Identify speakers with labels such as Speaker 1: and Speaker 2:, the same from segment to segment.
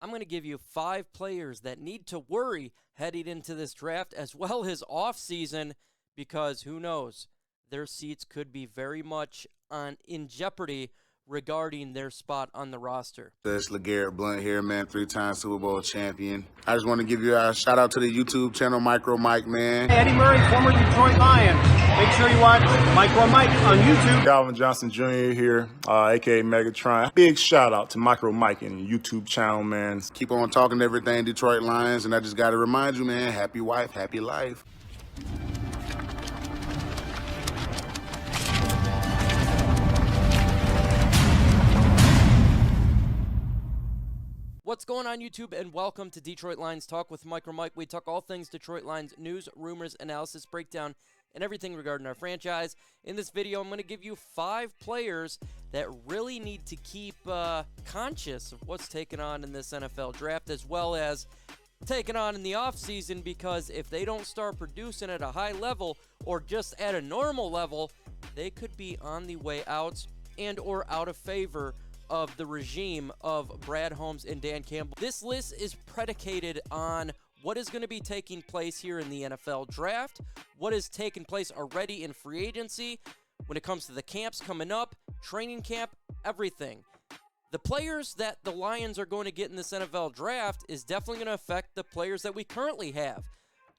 Speaker 1: I'm going to give you 5 players that need to worry heading into this draft as well as offseason, because who knows, their seats could be very much in jeopardy regarding their spot on the roster.
Speaker 2: It's LeGarrette Blount here, man, 3-time Super Bowl champion. I just want to give you a shout out to the YouTube channel, MicroMike, man.
Speaker 3: Eddie Murray, former Detroit Lion. Make sure you watch MicroMike on YouTube.
Speaker 4: Kerryon Johnson Jr. here, a.k.a. Megatron. Big shout out to MicroMike and YouTube channel, man.
Speaker 2: Keep on talking everything Detroit Lions, and I just got to remind you, man, happy wife, happy life.
Speaker 1: What's going on, YouTube, and welcome to Detroit Lions Talk with MicroMike. We talk all things Detroit Lions news, rumors, analysis, breakdown, and everything regarding our franchise. In this video, I'm going to give you 5 players that really need to keep conscious of what's taken on in this NFL draft, as well as taken on in the offseason, because if they don't start producing at a high level or just at a normal level, they could be on the way out and or out of favor of the regime of Brad Holmes and Dan Campbell. This list is predicated on what is going to be taking place here in the NFL draft, what has taken place already in free agency, when it comes to the camps coming up, training camp, everything. The players that the Lions are going to get in this NFL draft is definitely going to affect the players that we currently have.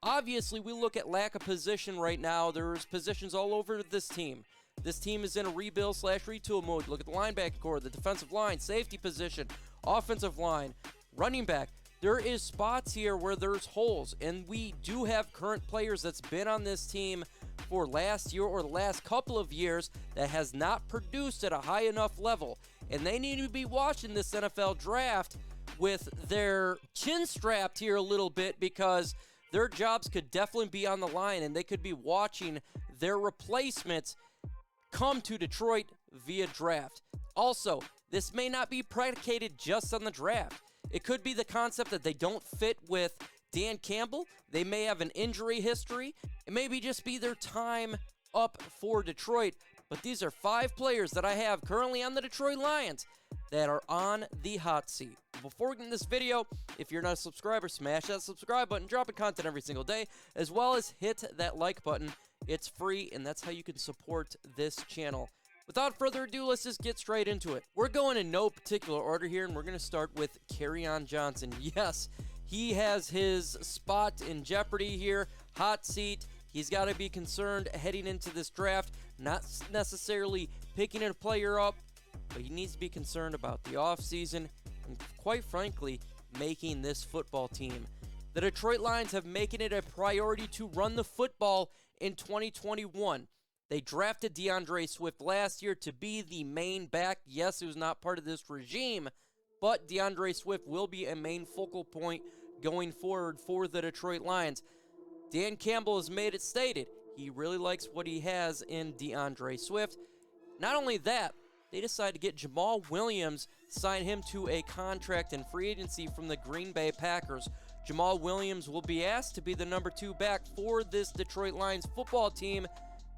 Speaker 1: Obviously, we look at lack of position right now. There's positions all over this team. This team is in a rebuild/retool mode. Look at the linebacker core, the defensive line, safety position, offensive line, running back. There is spots here where there's holes, and we do have current players that's been on this team for last year or the last couple of years that has not produced at a high enough level, and they need to be watching this NFL draft with their chin strapped here a little bit, because their jobs could definitely be on the line, and they could be watching their replacements come to Detroit via draft. Also, this may not be predicated just on the draft. It could be the concept that they don't fit with Dan Campbell. They may have an injury history. It may just be their time up for Detroit. But these are 5 players that I have currently on the Detroit Lions that are on the hot seat. Before we get in this video, if you're not a subscriber, smash that subscribe button, dropping content every single day, as well as hit that like button. It's free, and that's how you can support this channel. Without further ado, let's just get straight into it. We're going in no particular order here, and we're going to start with Kerryon Johnson. Yes, he has his spot in jeopardy here, hot seat. He's got to be concerned heading into this draft, not necessarily picking a player up, but he needs to be concerned about the offseason and, quite frankly, making this football team. The Detroit Lions have making it a priority to run the football in 2021. They drafted DeAndre Swift last year to be the main back. Yes, he was not part of this regime, but DeAndre Swift will be a main focal point going forward for the Detroit Lions. Dan Campbell has made it stated he really likes what he has in DeAndre Swift. Not only that, they decided to get Jammal Williams, sign him to a contract in free agency from the Green Bay Packers. Jammal Williams will be asked to be the number 2 back for this Detroit Lions football team,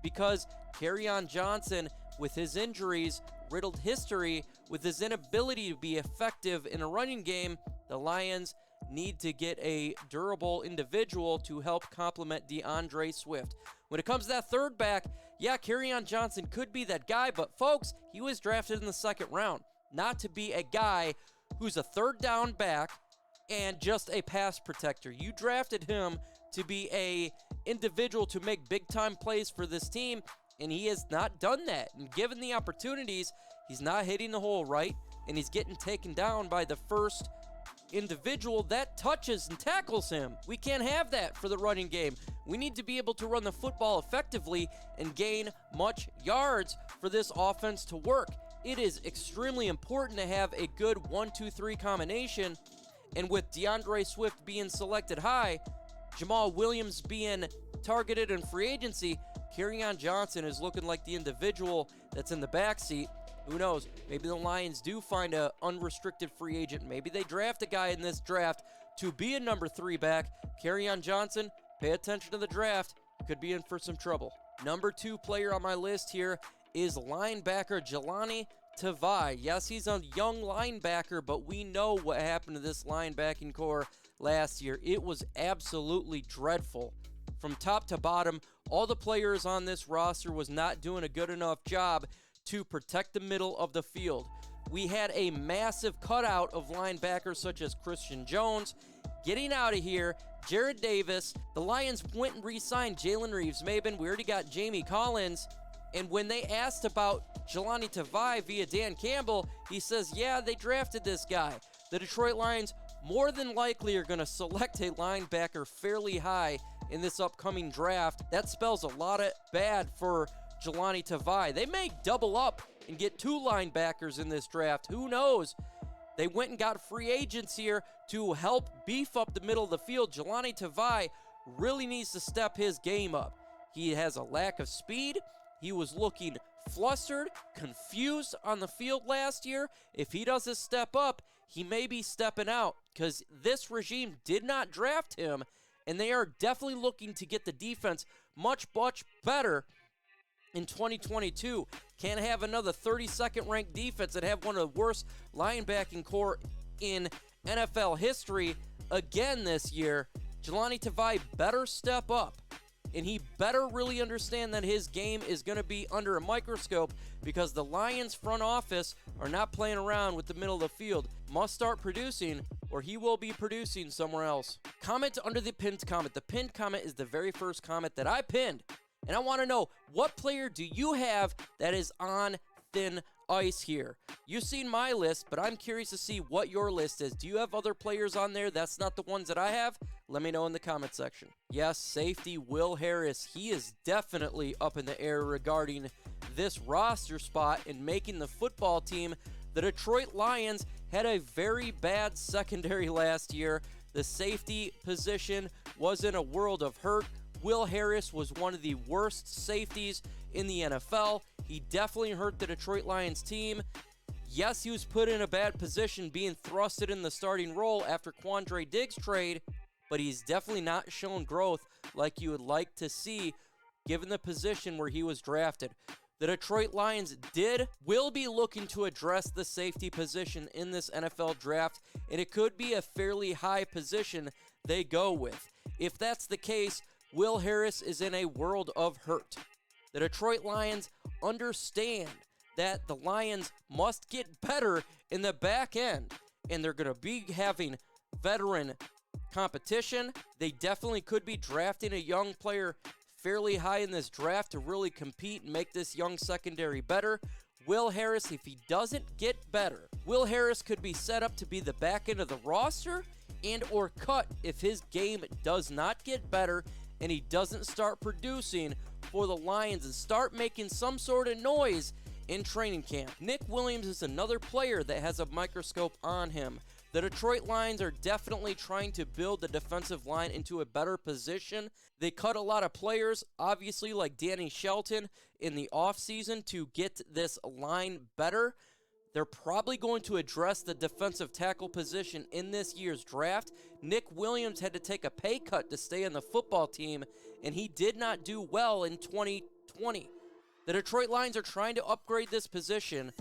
Speaker 1: because Kerryon Johnson, with his injuries, riddled history, with his inability to be effective in a running game, the Lions need to get a durable individual to help complement DeAndre Swift. When it comes to that third back, yeah, Kerryon Johnson could be that guy, but folks, he was drafted in the 2nd round, not to be a guy who's a third down back and just a pass protector. You drafted him to be a individual to make big-time plays for this team, and he has not done that. And given the opportunities, he's not hitting the hole right, and he's getting taken down by the first individual that touches and tackles him. We can't have that for the running game. We need to be able to run the football effectively and gain much yards for this offense to work. It is extremely important to have a good 1-2-3 combination. And with DeAndre Swift being selected high, Jammal Williams being targeted in free agency, Kerryon Johnson is looking like the individual that's in the backseat. Who knows? Maybe the Lions do find an unrestricted free agent. Maybe they draft a guy in this draft to be a number 3 back. Kerryon Johnson, pay attention to the draft. Could be in for some trouble. Number 2 player on my list here is linebacker Jahlani Tavai. Yes, he's a young linebacker, but we know what happened to this linebacking core last year. It was absolutely dreadful. From top to bottom, all the players on this roster was not doing a good enough job to protect the middle of the field. We had a massive cutout of linebackers such as Kerryon Johnson getting out of here. Jared Davis, the Lions went and re-signed Jalen Reeves-Maybin. We already got Jamie Collins. And when they asked about Jahlani Tavai via Dan Campbell, he says, yeah, they drafted this guy. The Detroit Lions more than likely are going to select a linebacker fairly high in this upcoming draft. That spells a lot of bad for Jahlani Tavai. They may double up and get 2 linebackers in this draft. Who knows? They went and got free agents here to help beef up the middle of the field. Jahlani Tavai really needs to step his game up. He has a lack of speed. He was looking flustered, confused on the field last year. If he doesn't step up, he may be stepping out because this regime did not draft him, and they are definitely looking to get the defense much, much better in 2022. Can't have another 32nd ranked defense and have one of the worst linebacking core in NFL history again this year. Jahlani Tavai better step up, and he better really understand that his game is going to be under a microscope because the Lions front office are not playing around with the middle of the field. Must start producing or he will be producing somewhere else. Comment under the pinned comment. The pinned comment is the very first comment that I pinned. And I want to know, what player do you have that is on thin ice here? You've seen my list, but I'm curious to see what your list is. Do you have other players on there that's not the ones that I have? Let me know in the comment section. Yes, safety Will Harris. He is definitely up in the air regarding this roster spot and making the football team. The Detroit Lions had a very bad secondary last year. The safety position was in a world of hurt. Will Harris was one of the worst safeties in the NFL. He definitely hurt the Detroit Lions team. Yes, he was put in a bad position being thrusted in the starting role after Quandre Diggs trade, but he's definitely not shown growth like you would like to see given the position where he was drafted. The Detroit Lions will be looking to address the safety position in this NFL draft, and it could be a fairly high position they go with. If that's the case, Will Harris is in a world of hurt. The Detroit Lions understand that the Lions must get better in the back end, and they're going to be having veteran competition. They definitely could be drafting a young player fairly high in this draft to really compete and make this young secondary better. Will Harris, if he doesn't get better, Will Harris could be set up to be the back end of the roster and or cut if his game does not get better and he doesn't start producing for the Lions and start making some sort of noise in training camp. Nick Williams is another player that has a microscope on him. The Detroit Lions are definitely trying to build the defensive line into a better position. They cut a lot of players, obviously like Danny Shelton in the offseason to get this line better. They're probably going to address the defensive tackle position in this year's draft. Nick Williams had to take a pay cut to stay on the football team, and he did not do well in 2020. The Detroit Lions are trying to upgrade this position,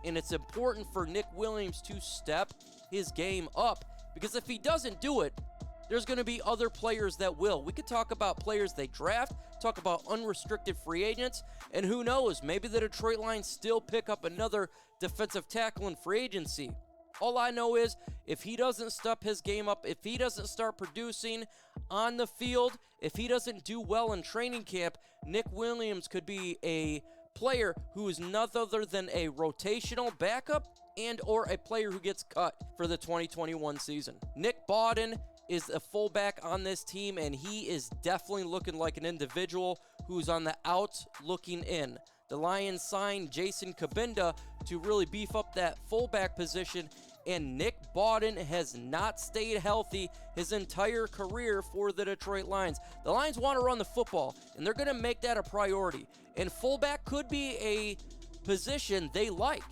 Speaker 1: and it's important for Nick Williams to step his game up, because if he doesn't do it, there's going to be other players that will. We could talk about players they draft, talk about unrestricted free agents, and who knows, maybe the Detroit Lions still pick up another defensive tackle in free agency. All I know is if he doesn't step his game up, if he doesn't start producing on the field, if he doesn't do well in training camp, Nick Williams could be a player who is none other than a rotational backup and or a player who gets cut for the 2021 season. Nick Bawden is a fullback on this team, and he is definitely looking like an individual who's on the outs looking in. The Lions signed Jason Kabinda to really beef up that fullback position, and Nick Bawden has not stayed healthy his entire career for the Detroit Lions. The Lions want to run the football, and they're going to make that a priority. And fullback could be a position they like.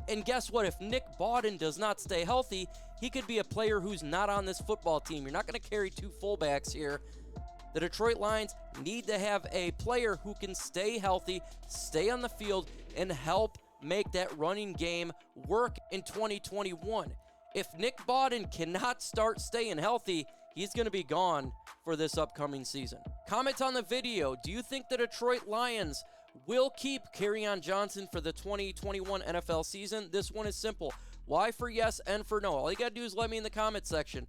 Speaker 1: And guess what? If Nick Bawden does not stay healthy, he could be a player who's not on this football team. You're not going to carry 2 fullbacks here. The Detroit Lions need to have a player who can stay healthy, stay on the field, and help make that running game work in 2021. If Nick Bawden cannot start staying healthy, he's going to be gone for this upcoming season. Comment on the video. Do you think the Detroit Lions will keep Kerryon Johnson for the 2021 NFL season? This one is simple. Y for yes, N for no. All you got to do is let me in the comment section.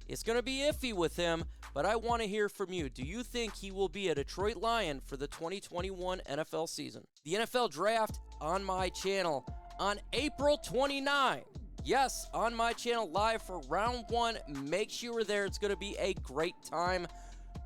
Speaker 1: It's going to be iffy with him, but I want to hear from you. Do you think he will be a Detroit Lion for the 2021 NFL season? The NFL Draft on my channel on April 29. Yes, on my channel live for round 1. Make sure you're there. It's going to be a great time.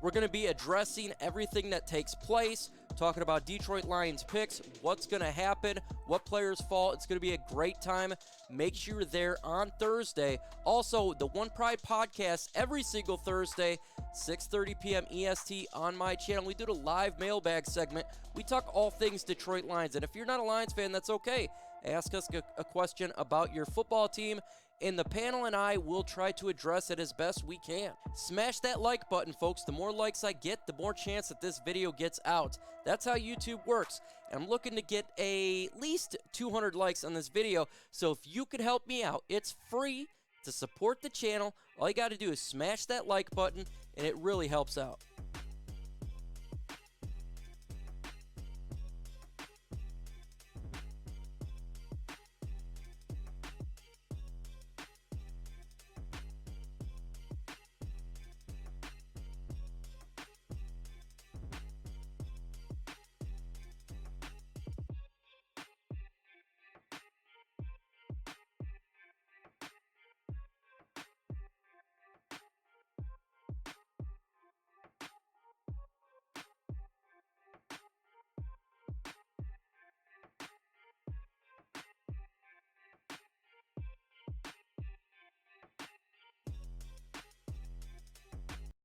Speaker 1: We're going to be addressing everything that takes place, talking about Detroit Lions picks, what's going to happen, what players fall. It's going to be a great time. Make sure you're there on Thursday. Also, the One Pride podcast every single Thursday, 6:30 p.m. EST on my channel. We do the live mailbag segment. We talk all things Detroit Lions. And if you're not a Lions fan, that's okay. Ask us a question about your football team, and the panel and I will try to address it as best we can. Smash that like button, folks. The more likes I get, the more chance that this video gets out. That's how YouTube works. And I'm looking to get at least 200 likes on this video. So if you could help me out, it's free to support the channel. All you got to do is smash that like button, and it really helps out.